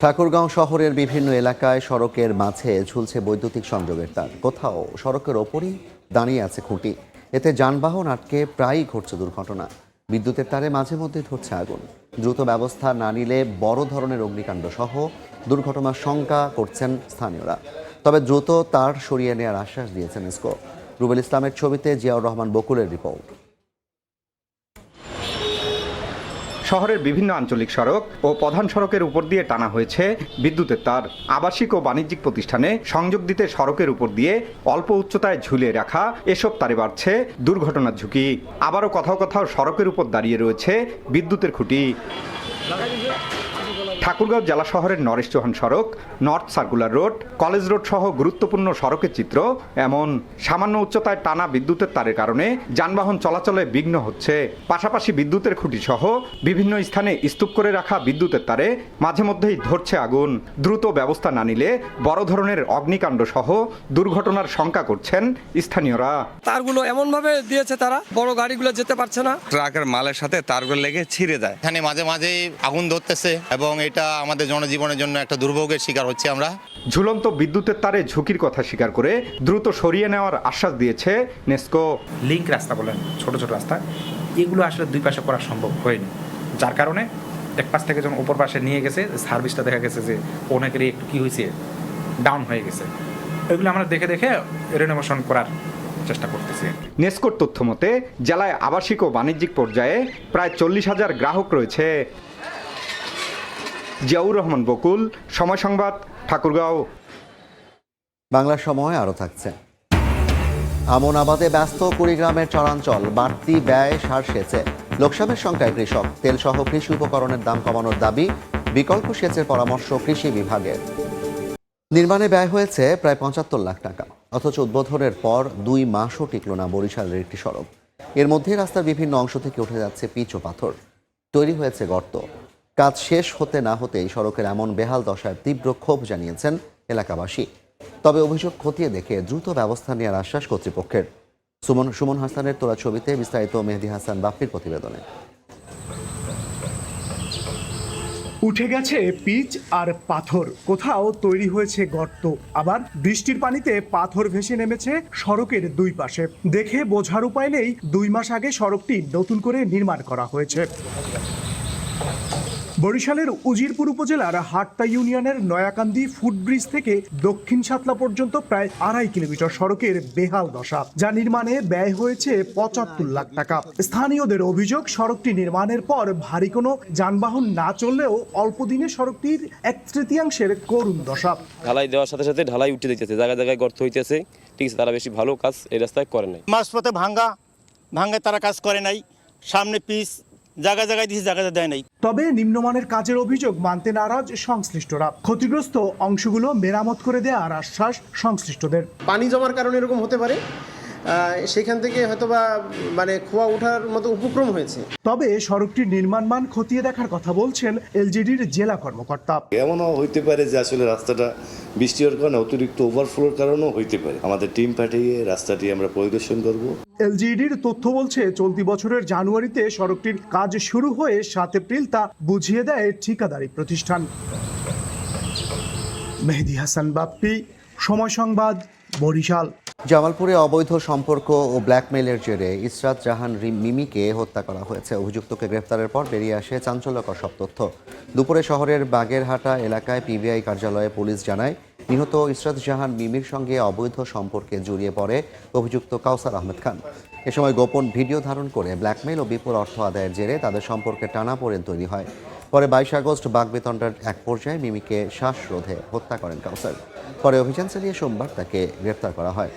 ঠাকুরগাঁও শহরের বিভিন্ন এলাকায় সড়কের মাঝে ঝুলছে বৈদ্যুতিক সংযোগের তার, কোথাও সড়কের ওপরই দাঁড়িয়ে আছে খুঁটি। এতে যানবাহন আটকে প্রায়ই ঘটছে দুর্ঘটনা। বিদ্যুতের তারে মাঝে মধ্যে ধরছে আগুন। দ্রুত ব্যবস্থা না নিলে বড় ধরনের অগ্নিকাণ্ড সহ দুর্ঘটনার শঙ্কা করছেন স্থানীয়রা। তবে দ্রুত তার সরিয়ে নেওয়ার আশ্বাস দিয়েছেন নেসকো। রুবেল ইসলামের ছবিতে জিয়াউর রহমান বকুলের রিপোর্ট। শহরের বিভিন্ন আঞ্চলিক সড়ক ও প্রধান সড়কের উপর দিয়ে টানা হয়েছে বিদ্যুতের তার। আবাসিক ও বাণিজ্যিক প্রতিষ্ঠানে সংযোগ দিতে সড়কের উপর দিয়ে অল্প উচ্চতায় ঝুলিয়ে রাখা এসব তারে বাড়ছে দুর্ঘটনার ঝুঁকি। আবারও কোথাও কোথাও সড়কের উপর দাঁড়িয়ে রয়েছে বিদ্যুতের খুঁটি। ঠাকুরগাঁও জেলা শহরের নরেশ চৌহান সড়ক, north circular road, college road সহ গুরুত্বপূর্ণ সড়কের চিত্র এমন। সামান্য উচ্চতায় টানা বিদ্যুতের তারের কারণে যানবাহন চলাচলে বিঘ্ন হচ্ছে। পাশাপাশি বিদ্যুতের খুঁটি সহ বিভিন্ন স্থানে স্তূপ করে রাখা বিদ্যুতের তারে মাঝে মধ্যেই ধরছে আগুন। দ্রুত ব্যবস্থা না নিলে বড় ধরনের অগ্নিকাণ্ড সহ দুর্ঘটনার শঙ্কা করছেন স্থানীয়রা। তারগুলো এমন ভাবে দিয়েছে তারা, বড় গাড়িগুলো যেতে পারছে না। ট্রাকের মালের সাথে তারগুলো লেগে ছিঁড়ে যায়। এখানে মাঝে মাঝে আগুন ধরতেছে এবং এটা আমাদের জনজীবনের জন্য একটা দুর্ভোগের শিকার হচ্ছে আমরা। ঝুলন্ত বিদ্যুতের তারে ঝুঁকির কথা স্বীকার করে দ্রুত সরিয়ে নেওয়ার আশ্বাস দিয়েছে নেসকো। লিঙ্ক রাস্তা বলেন, ছোট ছোট রাস্তা, এগুলো আসলে দুই পাশে করা সম্ভব হয়নি, যার কারণে এক পাশ থেকে যখন উপর পাশে নিয়ে গেছে সার্ভিসটা দেখা গেছে যে অনেকেরই একটু কি হয়েছে, ডাউন হয়ে গেছে। এগুলো আমরা দেখে দেখে রেনোভেশন করার চেষ্টা করতেছি। নেসকোর তথ্য মতে জেলায় আবাসিক ও বাণিজ্যিক পর্যায়ে প্রায় 40,000 গ্রাহক রয়েছে। জিয়াউর রহমান বকুল, সময় সংবাদ, ঠাকুরগাঁও। বাংলা সময় আরও থাকছে। আমন আবাদে ব্যস্ত কুড়িগ্রামের চরাঞ্চল, বাড়তি ব্যয় সার সেচে। লোকসানের সংখ্যায় কৃষক। তেলসহ কৃষি উপকরণের দাম কমানোর দাবি, বিকল্প সেচের পরামর্শ কৃষি বিভাগের। নির্মাণে ব্যয় হয়েছে প্রায় 75 লাখ টাকা, অথচ উদ্বোধনের পর 2 মাসও টিকল না বরিশালের একটি সড়ক। এর মধ্যে রাস্তার বিভিন্ন অংশ থেকে উঠে যাচ্ছে পিচ ও পাথর, তৈরি হয়েছে গর্ত। কাজ শেষ হতে না হতেই সড়কের এমন বেহাল দশায় তীব্র ক্ষোভ জানিয়েছেন এলাকাবাসী। তবে অভিযোগ খতিয়ে দেখে দ্রুত ব্যবস্থা নেওয়ার আশ্বাস কর্তৃপক্ষের। সুমন হাসানের তোলা ছবিতে বিস্তারিত মেহেদী হাসান বাপ্পির প্রতিবেদনে। উঠে গেছে পিচ আর পাথর, কোথাও তৈরি হয়েছে গর্ত, আবার বৃষ্টির পানিতে পাথর ভেসে নেমেছে সড়কের দুই পাশে। দেখে বোঝার উপায় নেই 2 মাস আগে সড়কটি নতুন করে নির্মাণ করা হয়েছে। বরিশালের উজিরপুর উপজেলার হাট্টা ইউনিয়নের নয়াকান্দি ফুটব্রিজ থেকে দক্ষিণ সাতলা পর্যন্ত প্রায় 2.5 কিলোমিটার সড়কের বেহাল দশা, যা নির্মাণে ব্যয় হয়েছে 75 লাখ টাকা। স্থানীয়দের অভিযোগ, সড়কটি নির্মাণের পর ভারী কোনো যানবাহন না চললেও অল্প দিনে সড়কটির 1/3 করুণ দশা। ঢালাই দেওয়ার সাথে সাথে ঢালাই উঠে দিতেছে, জায়গায় জায়গায় গর্ত হইতেছে। ঠিক আছে, তারা বেশি ভালো কাজ এই রাস্তায় করে নাই। মাঝপথে ভাঙ্গায় তারা কাজ করে নাই, সামনে পিচ জায়গায় জায়গায় দিয়েছে, জায়গায় দেয় নাই। তবে নিম্নমানের কাজের অভিযোগ মানতে নারাজ সংশ্লিষ্টরা। ক্ষতিগ্রস্ত অংশগুলো মেরামত করে দেওয়ার আশ্বাস সংশ্লিষ্টদের। পানি জমার কারণে এরকম হতে পারে, সেখান থেকে হয়তোবা মানে খোয়া ওঠার মতো উপক্রম হয়েছে। তবে সড়কটির নির্মাণ মান খতিয়ে দেখার কথা বলছেন এলজিডির জেলা কর্মকর্তা। এমনও হইতে পারে যে আসলে রাস্তাটা বৃষ্টি হওয়ার কারণে অতিরিক্ত ওভারফ্লোর কারণেও হইতে পারে। আমাদের টিম পাঠিয়ে রাস্তাটি আমরা পরিদর্শন করব। এলজিডির তথ্য বলছে চলতি বছরের জানুয়ারিতে সড়কটির কাজ শুরু হয়ে 7 এপ্রিল তা বুঝিয়ে দেয় ঠিকাদারি প্রতিষ্ঠান। মেহেদি হাসান বাপ্পি, সময় সংবাদ, বরিশাল। জামালপুরে অবৈধ সম্পর্ক ও ব্ল্যাকমেইলের জেরে ইসরাত জাহান মিমিকে হত্যা করা হয়েছে। অভিযুক্তকে গ্রেফতারের পর বেরিয়ে আসে চাঞ্চল্যকর সব তথ্য। দুপুরে শহরের বাগেরহাটা এলাকায় পিবিআই কার্যালয়ে পুলিশ জানায় নিহত ইসরাত জাহান মিমির সঙ্গে অবৈধ সম্পর্কে জড়িয়ে পড়ে অভিযুক্ত কাউসার আহমেদ খান। এ সময় গোপন ভিডিও ধারণ করে ব্ল্যাকমেইল ও বিপুল অর্থ আদায়ের জেরে তাদের সম্পর্কে টানাপোড়েন তৈরি হয়। পরে 22 আগস্ট বাগবিতণ্ডার এক পর্যায়ে মিমিকে শ্বাসরোধে হত্যা করেন কাউসার। পরে অভিযান চালিয়ে সোমবার তাকে গ্রেফতার করা হয়।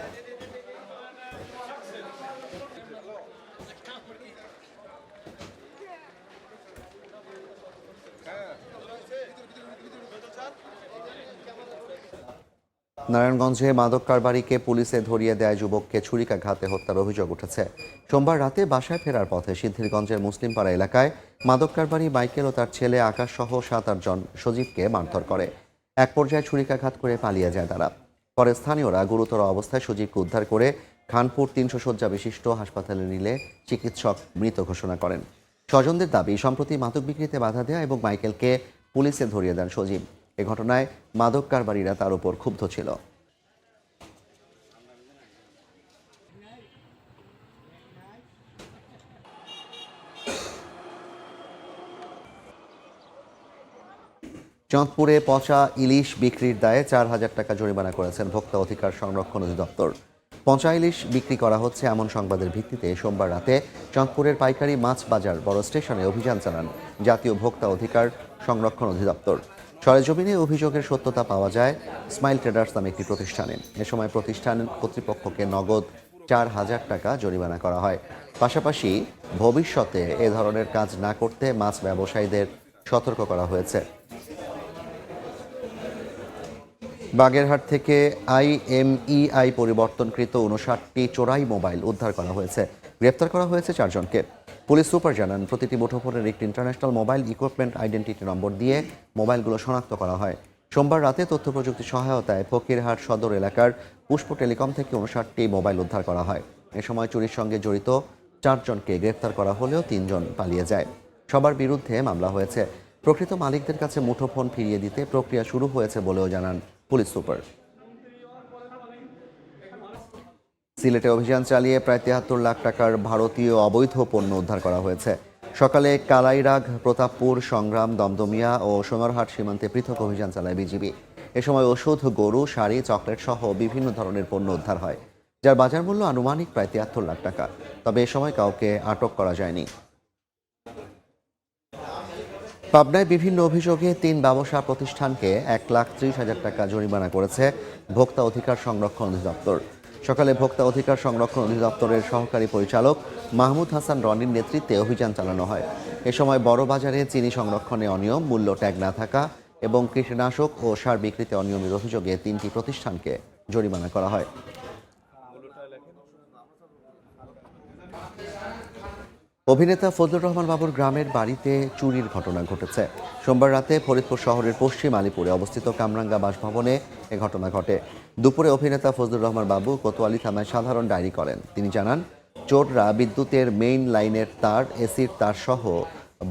নারায়ণগঞ্জে মাদক কারবারিকে পুলিশে ধরিয়ে দেয় যুবককে ছুরিকাঘাতে হত্যার অভিযোগ উঠেছে। সোমবার রাতে বাসায় ফেরার পথে সিদ্ধিরগঞ্জের মুসলিমপাড়া এলাকায় মাদক কারবারি মাইকেল ও তার ছেলে আকাশ সহ 7-8 জন সজীবকে মারধর করে। এক পর্যায়ে ছুরিকাঘাত করে পালিয়ে যায় তারা। পরে স্থানীয়রা গুরুতর অবস্থায় সজীবকে উদ্ধার করে খানপুর 300 শয্যা বিশিষ্ট হাসপাতালে নিলে চিকিৎসক মৃত ঘোষণা করেন। স্বজনদের দাবি সম্প্রতি মাদক বিক্রিতে বাধা দেয়া এবং মাইকেলকে পুলিশে ধরিয়ে দেন সজীব। এ ঘটনায় মাদক কারবারিরা তার উপর ক্ষুব্ধ ছিল। চাঁদপুরে পচা ইলিশ বিক্রির দায়ে 4,000 টাকা জরিমানা করেছেন ভোক্তা অধিকার সংরক্ষণ অধিদপ্তর। পচা ইলিশ বিক্রি করা হচ্ছে এমন সংবাদের ভিত্তিতে সোমবার রাতে চাঁদপুরের পাইকারি মাছ বাজার বড় স্টেশনে অভিযান চালান জাতীয় ভোক্তা অধিকার সংরক্ষণ অধিদপ্তর। সরেজমিনে অভিযোগের সত্যতা পাওয়া যায় স্মাইল ট্রেডার্স নামে একটি প্রতিষ্ঠানে। এ সময় প্রতিষ্ঠান কর্তৃপক্ষকে নগদ 4,000 টাকা জরিমানা করা হয়। পাশাপাশি ভবিষ্যতে এ ধরনের কাজ না করতে মাছ ব্যবসায়ীদের সতর্ক করা হয়েছে। বাগেরহাট থেকে IMEI পরিবর্তনকৃত 59টি চোরাই মোবাইল উদ্ধার করা হয়েছে। গ্রেপ্তার করা হয়েছে 4 জনকে। পুলিশ সুপার জানান প্রতিটি মুঠোফোনের একটি ইন্টারন্যাশনাল মোবাইল ইকুইপমেন্ট আইডেন্টিটি নম্বর দিয়ে মোবাইলগুলো শনাক্ত করা হয়। সোমবার রাতে তথ্য প্রযুক্তি সহায়তায় ফকিরহাট সদর এলাকার পুষ্প টেলিকম থেকে 59টি মোবাইল উদ্ধার করা হয়। এ সময় চুরির সঙ্গে জড়িত 4 জনকে গ্রেপ্তার করা হলেও 3 জন পালিয়ে যায়। সবার বিরুদ্ধে মামলা হয়েছে। প্রকৃত মালিকদের কাছে মুঠোফোন ফিরিয়ে দিতে প্রক্রিয়া শুরু হয়েছে বলেও জানান পুলিশ সুপার। সিলেটে অভিযান চালিয়ে প্রায় 73 লাখ টাকার ভারতীয় অবৈধ পণ্য উদ্ধার করা হয়েছে। সকালে কালাইরাগ, প্রতাপপুর, সংগ্রাম, দমদমিয়া ও সোনারহাট সীমান্তে পৃথক অভিযান চালায় বিজিবি। এ সময় ওষুধ, গরু, শাড়ি, চকলেট সহ বিভিন্ন ধরনের পণ্য উদ্ধার হয়, যার বাজার মূল্য আনুমানিক প্রায় 73 লাখ টাকা। তবে এ সময় কাউকে আটক করা যায়নি। পাবনায় বিভিন্ন অভিযোগে 3 ব্যবসা প্রতিষ্ঠানকে 1,30,000 টাকা জরিমানা করেছে ভোক্তা অধিকার সংরক্ষণ অধিদপ্তর। সকালে ভোক্তা অধিকার সংরক্ষণ অধিদপ্তরের সহকারী পরিচালক মাহমুদ হাসান রনির নেতৃত্বে অভিযান চালানো হয়। এ সময় বড় বাজারে চিনি সংরক্ষণে অনিয়ম, মূল্য ট্যাগ না থাকা এবং কীটনাশক ও সার বিক্রিতে অনিয়মের অভিযোগে 3টি প্রতিষ্ঠানকে জরিমানা করা হয়। অভিনেতা ফজলুর রহমান বাবুর গ্রামের বাড়িতে চুরির ঘটনা ঘটেছে। সোমবার রাতে ফরিদপুর শহরের পশ্চিম আলীপুরে অবস্থিত কামরাঙ্গা বাসভবনে এ ঘটনা ঘটে। দুপুরে অভিনেতা ফজলুর রহমান বাবু কোতোয়ালি থানায় সাধারণ ডায়েরি করেন। তিনি জানান, চোররা বিদ্যুতের মেইন লাইনের তার, এসির তার সহ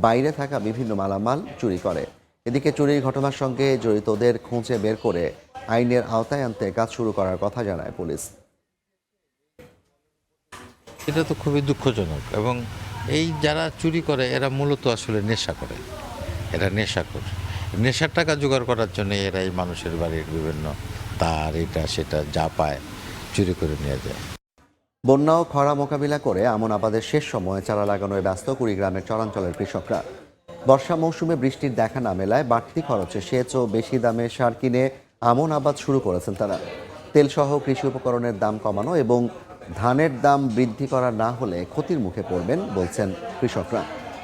বাইরে থাকা বিভিন্ন মালামাল চুরি করে। এদিকে চুরির ঘটনার সঙ্গে জড়িতদের খুঁজে বের করে আইনের আওতায় আনতে কাজ শুরু করার কথা জানায় পুলিশ। এটা তো খুবই দুঃখজনক এবং এই যারা চুরি করে এরা মূলত আসলে নেশা করে, এরা নেশাখোর। নেশার টাকা জোগাড় করার জন্য এরা এই মানুষের বাড়ির বিভিন্ন তার, এটা সেটা যা পায় চুরি করে নিয়ে যায়। বন্যা ও খরা মোকাবিলা করে আমন আবাদের শেষ সময়ে চারা লাগানোয় ব্যস্ত কুড়িগ্রামের চরাঞ্চলের কৃষকরা। বর্ষা মৌসুমে বৃষ্টির দেখা না মেলায় বাড়তি খরচে সেচ ও বেশি দামে সার কিনে আমন আবাদ শুরু করেছেন তারা। তেলসহ কৃষি উপকরণের দাম কমানো এবং ধানের দাম বৃদ্ধি করা না হলে ক্ষতির মুখে পড়বেন বলছেন কৃষকরা।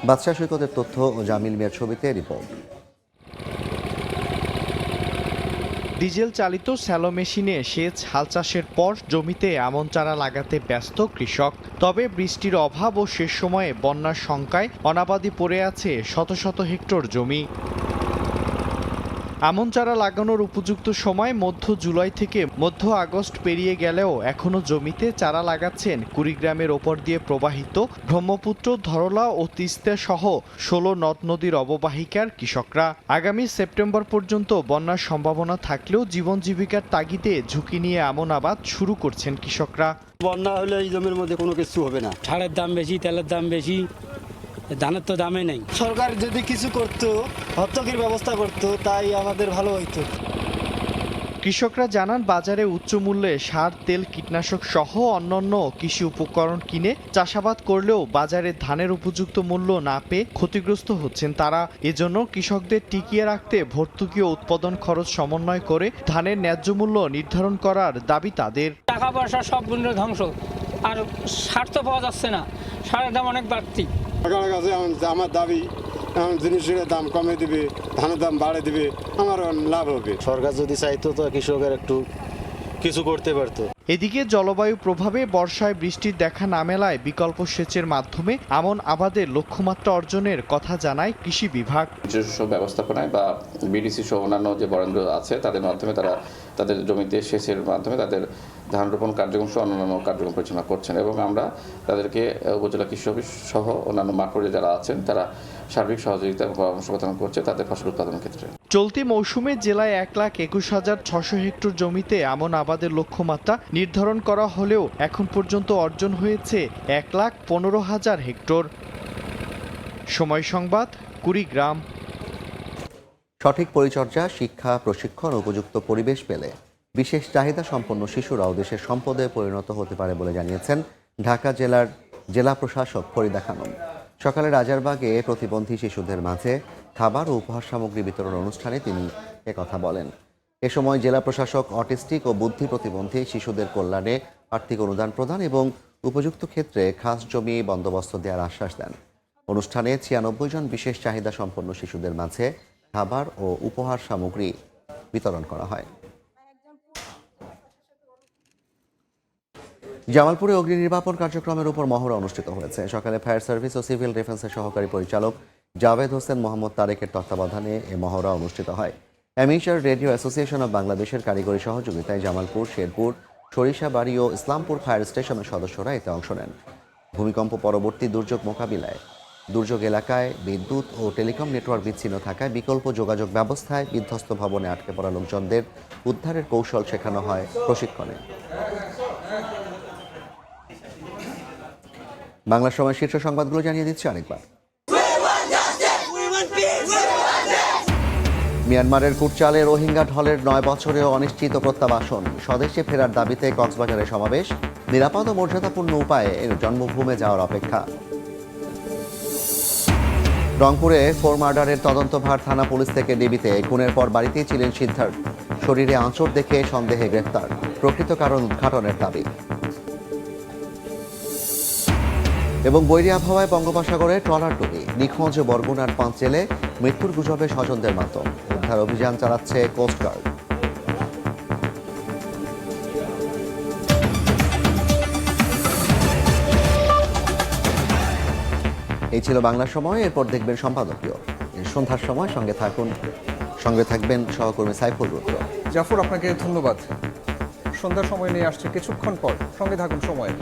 বাদশা সৈকতের তথ্য ও জামিল মিয়ার ছবিতে রিপোর্ট। এটা তো খুবই দুঃখজনক এবং এই যারা চুরি করে এরা মূলত আসলে নেশা করে, এরা নেশাখোর। নেশার টাকা জোগাড় করার জন্য এরা এই মানুষের বাড়ির বিভিন্ন তার, এটা সেটা যা পায় চুরি করে নিয়ে যায়। বন্যা ও খরা মোকাবিলা করে আমন আবাদের শেষ সময়ে চারা লাগানোয় ব্যস্ত কুড়িগ্রামের চরাঞ্চলের কৃষকরা। বর্ষা মৌসুমে বৃষ্টির দেখা না মেলায় বাড়তি খরচে সেচ ও বেশি দামে সার কিনে আমন আবাদ শুরু করেছেন তারা। তেলসহ কৃষি উপকরণের দাম কমানো এবং ধানের দাম বৃদ্ধি করা না হলে ক্ষতির মুখে পড়বেন বলছেন কৃষকরা। বাদশা সৈকতের তথ্য ও জামিল মিয়ার ছবিতে রিপোর্ট। ডিজেল চালিত স্যালো মেশিনে সেচ হাল চাষের পর জমিতে আমন চারা লাগাতে ব্যস্ত কৃষক। তবে বৃষ্টির অভাব ও শেষ সময়ে বন্যার শঙ্কায় অনাবাদি পড়ে আছে শত শত হেক্টর জমি। আমন চারা লাগানোর উপযুক্ত সময় মধ্য জুলাই থেকে মধ্য আগস্ট পেরিয়ে গেলেও এখনও জমিতে চারা লাগাচ্ছেন কুড়িগ্রামের ওপর দিয়ে প্রবাহিত ব্রহ্মপুত্র, ধরলা ও তিস্তা সহ 16 নদ নদীর অববাহিকার কৃষকরা। আগামী সেপ্টেম্বর পর্যন্ত বন্যার সম্ভাবনা থাকলেও জীবন জীবিকার তাগিদে ঝুঁকি নিয়ে আমন আবাদ শুরু করছেন কৃষকরা। বন্যা হলে এই জমির মধ্যে কোনো কিছু হবে না। সারের দাম বেশি, তেলের দাম বেশি, ধানের তো দামে নেই। সরকার যদি কিছু করতো, হস্তক্ষেপের ব্যবস্থা করতো, তাই আমাদের ভালো হইতো। কৃষকরা জানান, বাজারে উচ্চ মূল্যে সার, তেল, কীটনাশক সহ অন্যান্য কৃষি উপকরণ কিনে চাষাবাদ করলেও বাজারে ধানের উপযুক্ত মূল্য না পেয়ে ক্ষতিগ্রস্ত হচ্ছেন তারা। এজন্য কৃষকদের টিকিয়ে রাখতে ভর্তুকি ও উৎপাদন খরচ সমন্বয় করে ধানের ন্যায্য মূল্য নির্ধারণ করার দাবি তাদের। টাকা পয়সা সব মূল্য ধ্বংস, আর সার তো পাওয়া যাচ্ছে না, সারের দাম অনেক বাড়তি। সরকারের কাছে আমার দাবি, জিনিসের দাম কমে দিবে, ধানের দাম বাড়ে দিবে, আমার লাভ হবে। সরকার যদি চাইতো তো কৃষকের একটু কিছু করতে পারতো। এদিকে জলবায়ু প্রভাবে বর্ষায় বৃষ্টির দেখা না মেলায় বিকল্প সেচের মাধ্যমে আমন আবাদের লক্ষ্যমাত্রা অর্জনের কথা জানায় কৃষি বিভাগ। নিজস্ব ব্যবস্থাপনায় বা বিডিসি সহ অন্যান্য যে বরেন্দ্র আছে তাদের মাধ্যমে তারা তাদের জমিতে সেচের মাধ্যমে তাদের ধান রোপণ কার্যক্রম সহ অন্যান্য কার্যক্রম পরিচালনা করছেন এবং আমরা তাদেরকে উপজেলা কৃষি অফিস সহ অন্যান্য মাঠ পর্যায়ে যারা আছেন তারা সার্বিক সহযোগিতা এবং পরামর্শ প্রদান করছে তাদের ফসল উৎপাদনের ক্ষেত্রে। চলতি মৌসুমে জেলায় 1,21,600 হেক্টর জমিতে আমন আবাদের লক্ষ্যমাত্রা নির্ধারণ করা হলেও এখন পর্যন্ত অর্জন হয়েছে 1,15,000 হেক্টর। সময় সংবাদ, কুড়িগ্রাম। সঠিক পরিচর্যা, শিক্ষা, প্রশিক্ষণ, উপযুক্ত পরিবেশ পেলে বিশেষ চাহিদা সম্পন্ন শিশুরাও দেশের সম্পদে পরিণত হতে পারে বলে জানিয়েছেন ঢাকা জেলার জেলা প্রশাসক ফরিদা খানম। সকালে রাজারবাগে প্রতিবন্ধী শিশুদের মাঝে খাবার ও উপহার সামগ্রী বিতরণ অনুষ্ঠানে তিনি একথা বলেন। এ সময় জেলা প্রশাসক অটিস্টিক ও বুদ্ধি প্রতিবন্ধী শিশুদের কল্যাণে আর্থিক অনুদান প্রদান এবং উপযুক্ত ক্ষেত্রে খাস জমি বন্দোবস্ত দেওয়ার আশ্বাস দেন। অনুষ্ঠানে 96 জন বিশেষ চাহিদা সম্পন্ন শিশুদের মাঝে খাবার ও উপহার সামগ্রী বিতরণ করা হয়। জামালপুরে অগ্নি নির্বাপন কার্যক্রমের উপর মহড়া অনুষ্ঠিত হয়েছে। সকালে ফায়ার সার্ভিস ও সিভিল ডিফেন্সের সহকারী পরিচালক জাভেদ হোসেন মোহাম্মদ তারেকের তত্ত্বাবধানে এ মহড়া অনুষ্ঠিত হয়। অ্যামেচার রেডিও অ্যাসোসিয়েশন অব বাংলাদেশের কারিগরি সহযোগিতায় জামালপুর, শেরপুর, সরিষাবাড়ি ও ইসলামপুর ফায়ার স্টেশনের সদস্যরা এতে অংশ নেন। ভূমিকম্প পরবর্তী দুর্যোগ মোকাবিলায় দুর্যোগ এলাকায় বিদ্যুৎ ও টেলিকম নেটওয়ার্ক বিচ্ছিন্ন থাকায় বিকল্প যোগাযোগ ব্যবস্থায় বিধ্বস্ত ভবনে আটকে পড়া লোকজনদের উদ্ধারের কৌশল শেখানো হয় প্রশিক্ষণে। বাংলা সময় শীর্ষ সংবাদগুলো জানিয়ে দিচ্ছে আরেকবার। মিয়ানমারের কুটচালে রোহিঙ্গা ঢলের 9 বছরেও অনিশ্চিত প্রত্যাবাসন। স্বদেশে ফেরার দাবিতে কক্সবাজারে সমাবেশ। নিরাপদ ও মর্যাদাপূর্ণ উপায়ে এর জন্মভূমে যাওয়ার অপেক্ষা। রংপুরে 4 মার্ডারের তদন্তভার থানা পুলিশ থেকে ডিবিতে। খুনের পর বাড়িতেই ছিলেন সিদ্ধার্থ। শরীরে আঁচড় দেখে সন্দেহে গ্রেফতার। প্রকৃত কারণ উদ্ঘাটনের দাবি। এবং বৈরী আবহাওয়ায় বঙ্গোপসাগরে ট্রলার ডুবি। নিখোঁজ বরগুনার 5 জেলে। মৃত্যুর গুজবে স্বজনদের মাতম। উদ্ধার অভিযান চালাচ্ছে কোস্টগার্ড। এই ছিল বাংলা সময়। এরপর দেখবেন সম্পাদকীয়। সন্ধ্যার সময় সঙ্গে থাকবেন সহকর্মী সাইফুল রুদ্র। জাফর, আপনাকে ধন্যবাদ। সন্ধ্যার সময় নিয়ে আসছে কিছুক্ষণ পর, সঙ্গে থাকুন সময়।